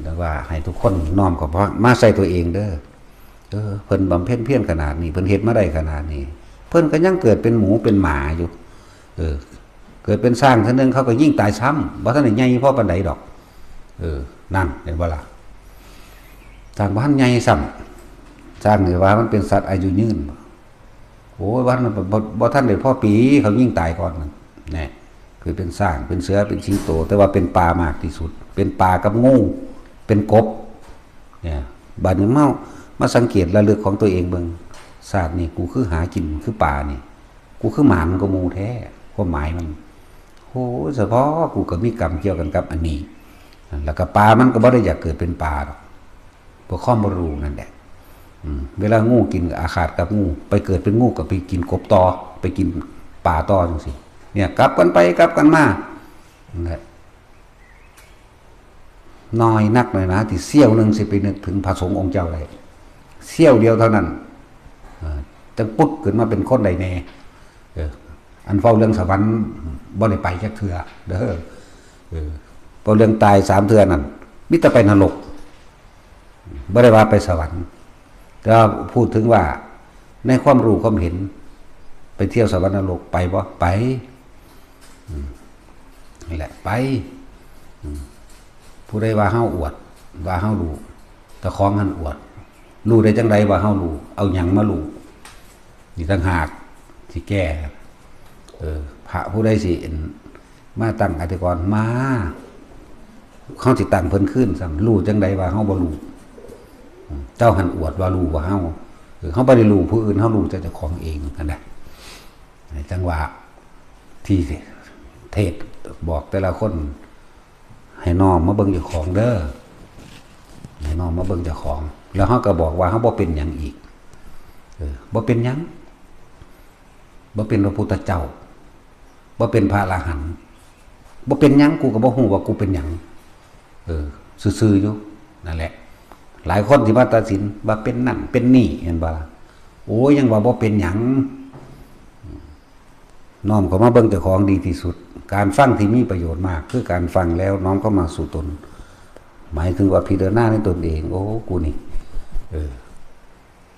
แต่ว่าให้ทุกคนน้อมกับพระมาใส่ตัวเองเด้อเพิ่นบำเพ็ญเพียรขนาดนี้เพิ่นเฮ็ดมาได้ขนาดนี้เพิ่นก็ยังเกิดเป็นหมูเป็นหมาอยู่เกิดเป็นสร้างท่านนึงเขาก็ยิ่งตายซ้ำบ่ทันได้ใหญ่พอปานใดดอกนั่นเห็นบ่ล่ะสร้างบ้านใหญ่ซ้ำสร้างนี่ว่ามันเป็นสัตว์อายุยืนโอ้ยวันมันบ่ทันได้พอปีเขายิ่งตายก่อนนั่นแน่คือเป็นสร้างเป็นเสือเป็นสิงโตแต่ว่าเป็นปลามากที่สุดเป็นปลากับงูเป็นกบเนี่ยบัดนี้มาสังเกตระลึกของตัวเองเบิ่งศาสตร์นี่กูคือหากินคือปลานี่กูคือหมามันก็มูแท้ความหมายมันโอ้เฉพาะกูก็มีกรรมเกี่ยวกันกับอันนี้แล้วก็ปลามันก็บ่ได้อยากเกิดเป็นปลาหรอกเพราะข้อมรู้นั่นแหละเวลางูกินอาฆาตกับงูไปเกิดเป็นงูก็ไปกินกบต่อไปกินปลาต่อจังซี่เนี่ยกลับกันไปกลับกันมาน้อยนักเลยนะที่เสี้ยวหนึ่งสิไปนึกถึงพระสงฆ์องค์เจ้าเลยเสี้ยวเดียวเท่านั้นจังปุ๊บขึ้นมาเป็นคนใดแน่อันเฝ้าเรื่องสวรรค์บ่ได้ไปจักเถื่อเด้อพอเรื่องตาย3 เทื่อนั่นมิตรไปนรกบ่ได้ว่าไปสวรรค์แต่พูดถึงว่าในความรู้ความเห็นไปเที่ยวสวรรค์นรกไปบ่ไปนี่แหละไปผู้ใดว่าเฮาอวดว่าเฮารู้แต่ของหันอวดรู้ได้จังไดว่าเฮารู้เอาหยังมารู้นี่ต่างหากสิแก้พระผู้ใดสิมาตั้งอธิกรณ์มาเฮาสิตั้งเพิ่นขึ้นซ้ํรู้จังไดว่าเฮาบ่รู้เจ้าหันอวดว่ารู้ว่าเฮาเฮาบ่ได้รู้ผู้อื่นเฮารู้แต่เจ้าของเองนั่นแหละจังหวะที่เทศบอกแต่ละคนให้น้อมมาเบิ่งเจ้าของเด้อให้น้อมมาเบิ่งเจ้าของแล้วเฮาก็บอกว่าเฮาบ่เป็นหยังอีกบ่เป็นหยังบ่เป็นพระพุทธเจ้าบ่เป็นพระอรหันต์บ่เป็นหยังกูก็บ่ฮู้ว่ากูเป็นหยังซื่อๆอยู่นั่นแหละหลายคนที่มาตัดสินว่าเป็นนั่นเป็นนี่เห็นบ่ล่ะโอ้ยยังว่าบ่เป็นหยังน้อมเข้ามาเบิ่งเจ้าของดีที่สุดการฟังที่มีประโยชน์มากคือการฟังแล้วน้อมเข้ามาสู่ตนหมายถึงว่าพิจารณาในตนเองโอ้กูนี่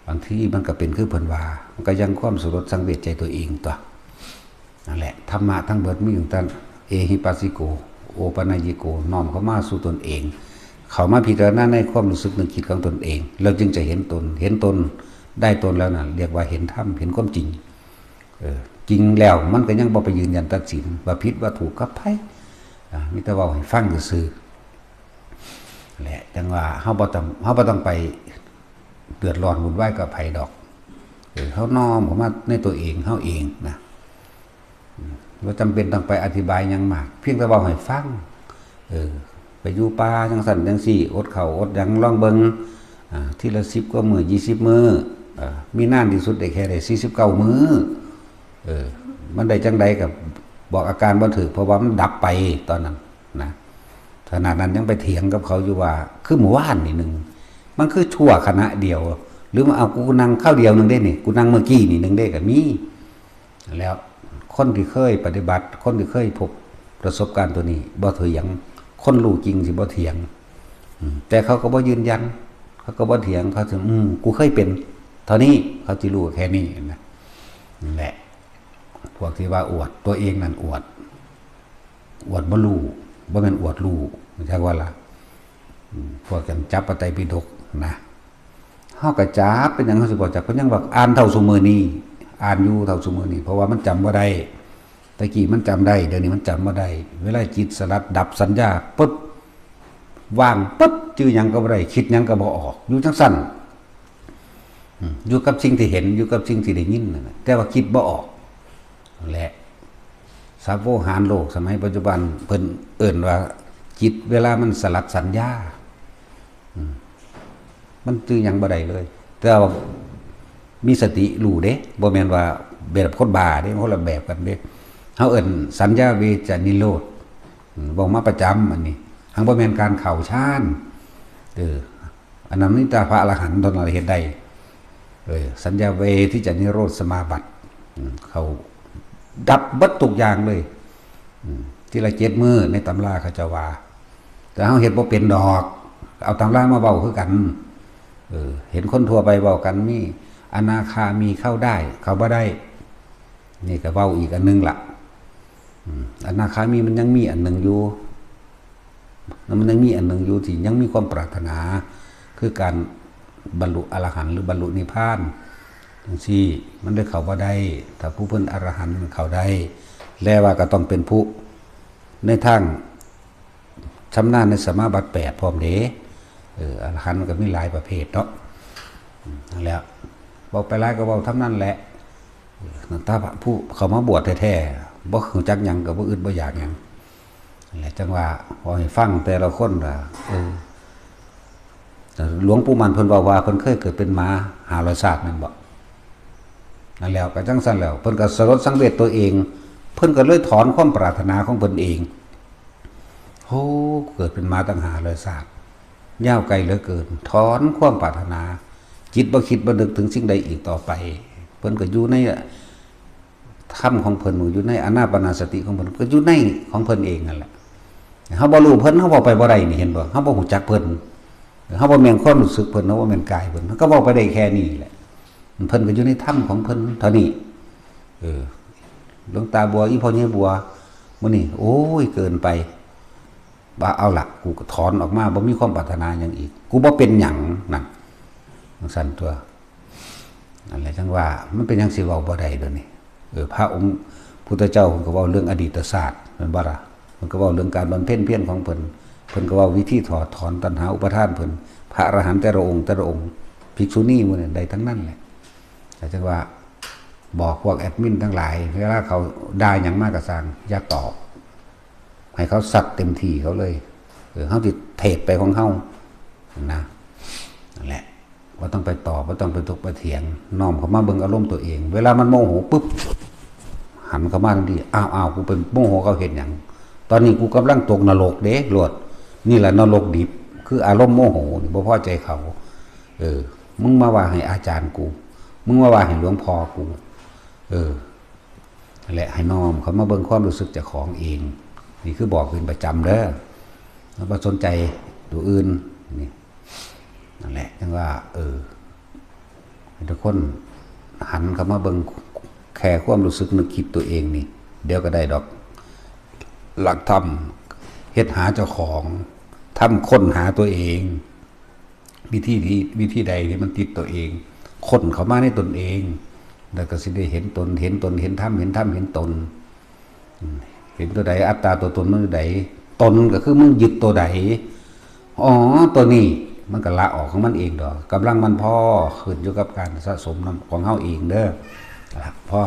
บางทีมันก็เป็นคือเพิ่นว่ามันก็ยังความสุรสสังเวชใจตัวเองตัวนั่นแหละธรรมะทั้งเบิดมีอยู่ตั้งเอหิปัสสิโกโอปัญญิโกน้อมเข้ามาสู่ตนเองเข้ามาพิจารณาในความรู้สึกนึกคิดของตนเองเราจึงจะเห็นตนได้ตนแล้วน่ะเรียกว่าเห็นธรรมเห็นความจริงจริงแล้วมันก็ยังบ่ไปยืนยันตัดสินว่าผิดว่าถูกกับไผมีแต่ว่าให้ฟังซื่อแหละจังว่าเฮาบ่ต้องไปเดือดร้อนวุ่นวายกับไผดอกเฮาน้อมเข้ามาในตัวเองเฮาเองนะบ่จำเป็นต้องไปอธิบายหยังมากเพียงแต่ว่าให้ฟังไปอยู่ป่าจังซั่นจังซี่อดข้าวอดหยังลองเบิ่งทีละ10กว่ามื้อ20มื้อมีนานที่สุดได้แค่ได้49มื้อมันได้จังใดกับบอกอาการบ่ถูกเพราะว่ามันดับไปตอนนั้นนะขณะนั้นยังไปเถียงกับเขาอยู่ว่าคือหมู่บ้านนี่นึงมันคือชั่วขณะเดียวหรือมาเอากูนั่งข้าวเดียวนึงได้นี่กูนั่งเมื่อกี้นี่นึงได้ก็มีแล้วคนที่เคยปฏิบัติคนที่เคยพบประสบการณ์ตัวนี้บ่เถียงคนรู้จริงสิบ่เถียงแต่เขาก็บ่ยืนยันเขาก็บ่เถียงเขาถึงกูเคยเป็นเท่านี้เขาสิรู้แค่นี้นะนั่นแหละพวกที่ว่าอวดตัวเองนั่นอวดบ่รู้บ่แม่นอวดรู้ใช่ว่าล่ะพวกกันจับปไตยปิฎกนะเฮาก็จับเป็นหยังเฮาสิบ่จับเพิ่นยังว่าอ่านเท่าซุมื้อนี้อ่านอยู่เท่าซุมื้อนี้เพราะว่ามันจำบ่ได้ตะกี้มันจำได้เดี๋ยวนี้มันจำบ่ได้เวลาจิตสลัดดับสัญญาปึ๊บว่างปึ๊บจื้อหยังก็บ่ได้คิดหยังก็บ่ออกอยู่จังซั่นอยู่กับสิ่งที่เห็นอยู่กับสิ่งที่ได้ยินนั่นแหละแต่ว่าคิดบ่ออกและสาวโวหารโลกสมัยปัจจุบันเพิ่นเอิ้นว่าจิตเวลามันสลัดสัญญามันจื้อหยังบ่ได้เลยแต่ว่ามีสติรู้เด้บ่แม่นว่าแบบคนบ้าเด้คนละแบบกันเด้เฮาเอิ้นสัญญาเวจนิโรธบอกมาประจำอันนี้หังบ่แม่นการเข้าฌานอันนั้นนี่ตาพระอรหันต์ตอนนั้นเฮ็ดได้สัญญาเวที่จะนิโรธสมาบัติเขาดับเบิดทุกอย่างเลยทีละ7 มื้อในตำราเขาจะว่าแต่เฮาเฮ็ดบ่เป็นดอก เอาตำรามาเว้าคือกันเห็นคนทั่วไปเว้ากันมีอนาคามีเข้าได้เข้าบ่ได้นี่ก็เว้าอีกอันนึงล่ะอนาคามีมันยังมีอันนึงอยู่มันยังมีอันนึงอยู่ที่ยังมีความปรารถนาคือการบรรลุอรหันต์หรือบรรลุนิพพานจังซี่มันได้เข้าบ่ได้ถ้าผู้เพิ่นอรหันต์มันเข้าได้แล้วว่าก็ต้องเป็นผู้ในทางชำนาญในสมาบัติ8พร้อมเด้อรหันต์มันก็มีหลายประเภทเนาะนั่นแหละบอกไปหลายก็เว้าทำนั้นแหละถ้าผู้เขามาบวชแท้ๆบ่รู้จักหยังก็บ่อึดบ่อยากหยังนั่นแหละจังว่าพอให้ฟังแต่ละคนว่าหลวงปู่มันเพิ่นว่าเพิ่นเคยเกิดเป็นหมา500ชาติแม่นบ่นั่นแล้วก็จังซั่นแล้วเพิ่นก็สลดสังเวชตัวเองเพิ่นก็เลยถอนความปรารถนาของเพิ่นเองโอ้เกิดเป็นหมาตั้ง500ชาติยาวไกลเหลือเกินถอนความปรารถนาจิตบ่คิดบ่นึกถึงสิ่งใดอีกต่อไปเพิ่นก็อยู่ในธรรมของเพิ่นอยู่ในอานาปานสติของเพิ่นก็อยู่ในของเพิ่นเองนั่นแหละเฮาบ่รู้เพิ่นเฮาบ่ไปบ่ได้นี่เห็นบ่เฮาบ่ฮู้จักเพิ่นเฮาบ่แม่นความรู้สึกเพิ่นเฮาบ่แม่นกายเพิ่นก็เว้าไปได้แค่นี้แหละเพิ่นก็อยู่ในธรรมของเพิ่นเท่านี้หลวงตาบัวอีพ่อเนี่ยบัวมื้อนี้โอ้ยเกินไปว่าเอาล่ะกูก็ถอนออกมาบ่มีความปรารถนาหยังอีกกูบ่เป็นหยังนั่นสั่นตัวนั่นแหละจังว่ามันเป็นหยังสิเว้าบ่ได้เดี๋ยวนี้พระองค์พุทธเจ้าเพิ่นก็เว้าเรื่องอดีตศาสตร์แม่นบ่ล่ะเพิ่นก็เว้าเรื่องการบำเพ็ญเพียรของเพิ่นเพิ่นก็เว้าวิธีถอดถอนตัณหาอุปทานเพิ่นพระอรหันต์แต่ละองค์ภิกษุณีหมู่นั้นได้ทั้งนั้นแหละแต่จังว่าบอกพวกแอดมินทั้งหลายเวลาเขาได้หยังมากก็สั่งอย่าตอบให้เขาสัตว์เต็มที่เขาเลยเฮาสิเทศไปของเฮานะนั่นแหละว่าต้องไปตอบว่าต้องไปตกไปเถียงน้อมเข้ามาเบิ่งอารมณ์ตัวเองเวลามันโมโหปุ๊บหันเข้ามาทันทีอ้าวกูเป็นโมโหเขาเห็นหยังตอนนี้กูกำลังตกนรกเด้โลดนี่แหละนรกดิบคืออารมณ์โมโหนี่บ่พอใจเขามึงมาว่าให้อาจารย์กูมึงมาว่าให้หลวงพ่อกูนั่นแหละให้น้อมเขามาเบิ่งความรู้สึกเจ้าของเองนี่คือบอกเป็นประจำเด้อแล้วบ่สนใจตัวอื่นนี่นั่นแหละจังว่าทุกคนหันเข้ามาเบิ่งแค่ความรู้สึกนึกคิดตัวเองนี่เดี๋ยวก็ได้ดอกหลักธรรมเฮ็ดหาเจ้าของทำค้นหาตัวเองวิธีใดที่มันติดตัวเองค้นเข้ามาในตนเองแล้วก็สิได้เห็นตนเห็นธรรมเห็นตนเห็นตัวใดอัตตาตัวตนมันใดตนก็คือมึงยึดตัวใดอ๋อตัวนี้มันก็ละออกของมันเองดอกกำลังมันพอขึ้นอยู่กับการสะสมของเฮาเองเด้อพอ